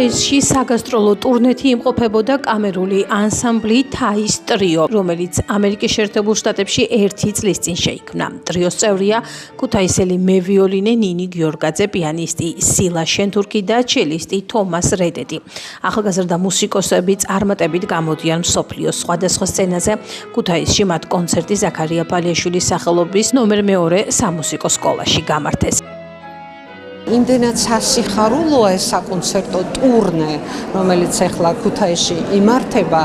ქუთაისში საგასტროლო ტურნეთი იმყოფებოდა კამერული ანსამბლი თაის ტრიო, რომელიც ამერიკის შეერთებულ შტატებში 1 წლის წინ შეიქმნა. ტრიოს წევრია ქუთაისელი მევიოლინე ნინი გიორგაძე, პიანისტი სილა შენთურქი და ჩელისტი თომას რედეტი. ახალგაზრდა მუსიკოსები წარმატებით გამოდიან მსოფლიოს სხვადასხვა სცენაზე. ქუთაისში მათ კონცერტი ზაქარია ფალიაშვილის სახელობის ნომერ 2 სამუსიკო სკოლაში გამართეს. იმდენად სასიხარულოა ეს საკონცერტო ტურნე, რომელიც ახლა ქუთაისში იმართება,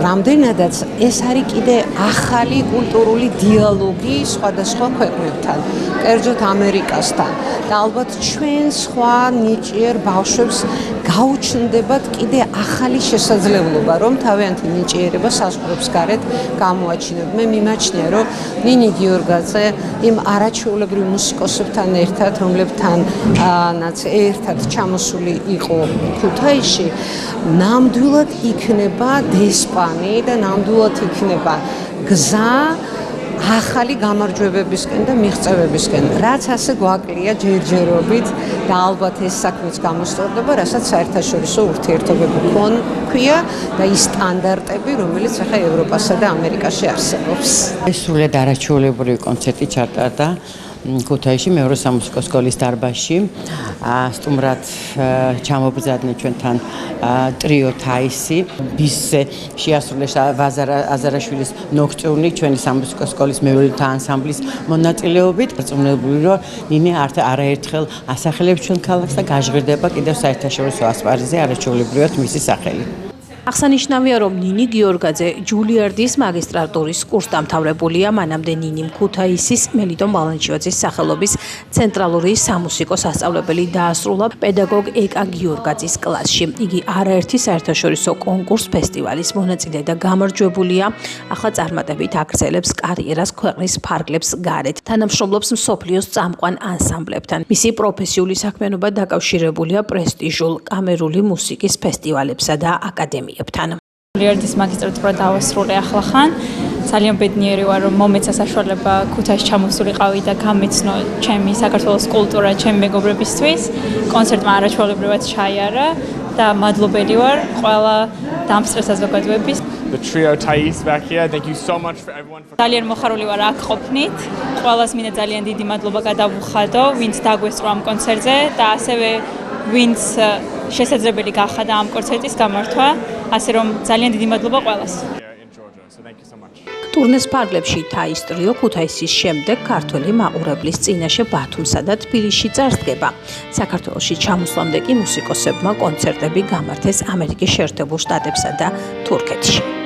რამდენადაც ეს არის კიდე ახალი კულტურული დიალოგი სხვადასხვა ქვეყნებთან, კერძოდ ამერიკასთან და ალბათ ჩვენ სხვა ნიჭიერ ბავშვებს გაუჩნდებათ კიდე ახალი შესაძლებლობა, რომ თავიანთი ნიჭიერება საზღვრებს გარეთ გამოაჩინოთ. მე მიმაჩნია, რომ ნინი გიორგაძე იმ არაჩვეულებრივ მუსიკოსებთან ერთად, რომლებთანაც ერთად ჩამოსული იყო ქუთაისში, ნამდვილად იქნება დესპანი და ნამდვილად იქნება გზა ახალი გამარჯვებებისკენ და მიღწევებისკენ, რაც ასე გვაკლია ჯერჯერობით და ალბათ ეს საქმეც გამოსწორდება, რასაც საერთაშორისო ურთიერთობები ქვია და ის სტანდარტები, რომელიც ახლა ევროპასა და ამერიკაში არსებობს. ეს სრულად არაჩვეულებრივი კონცერტი ჩატარდა ქუთაისში მეორე სამუსიკო სკოლის დარბაზში. სტუმრად ჩამობრძადნენ ჩვენთან ტრიო თაისი. ბისზე შეასრულეს აზარაშვილის ნოქტიურნი ჩვენი სამუსიკო სკოლის მევიოლინთა ანსამბლის მონაწილეობით. რწმუნებული რომ ნინი არაერთხელ ასახელებს ჩვენ ქალაქს და გაჟღერდება კიდევ საერთაშორისო ასპარეზზე არაჩვეულებრივად მისი სახელი. აღსანიშნავია, რომ ნინი გიორგაძე ჯულიარდის მაგისტრატურის კურსდამთავრებულია, მანამდე ნინიმ ქუთაისის მელიტონ ბალანჩივაძის სახელობის ცენტრალური სამუსიკო სასწავლებელი დაასრულა პედაგოგ ეკა გიორგაძის კლასში. იგი არაერთი საერთაშორისო კონკურს ფესტივალის მონაწილე და გამარჯვებულია. ახლა წარმატებით აგრძელებს კარიერას ქვეყნის ფარგლებს გარეთ. თანამშრომლობს მსოფლიოს წამყვან ანსამბლებთან. მისი პროფესიული საქმიანობა დაკავშირებულია პრესტიჟულ კამერული მუსიკის ფესტივალებსა და აკადემიებთან. ჯულიარდის მაგისტრატურა დავასრულე ახლახან. ძალიან ბედნიერი ვარ, რომ მომეცა საშუალება ქუთაისში ჩამოსულიყავი და გამეცნო ჩემი საქართველოს კულტურა ჩემი მეგობრებისთვის. კონცერტმა არაჩვეულებრივად ჩაიარა და მადლობელი ვარ ყველა დამსწრე საზოგადოების. The trio Thais back here. Thank you so much for everyone for ძალიან მოხარული ვარ აქ ყოფნით. ყველას მინდა ძალიან დიდი მადლობა გადავუხადო, ვინც დაგვესწრო ამ კონცერტზე და ასევე ვინც შესაძლებელი გახადა ამ კონცერტის გამართვა, ასე რომ ძალიან დიდი მადლობა ყველას. in Georgia. So thank you so much. ტურნეს ფარგლებში თაის ტრიო ქუთაისის შემდეგ ქართველი მაყურებლის წინაშე ბათუმსა და თბილისში წარსდგება. საქართველოში ჩამოსვლამდე კი მუსიკოსებმა კონცერტები გამართეს ამერიკის შეერთებულ შტატებსა და თურქეთში.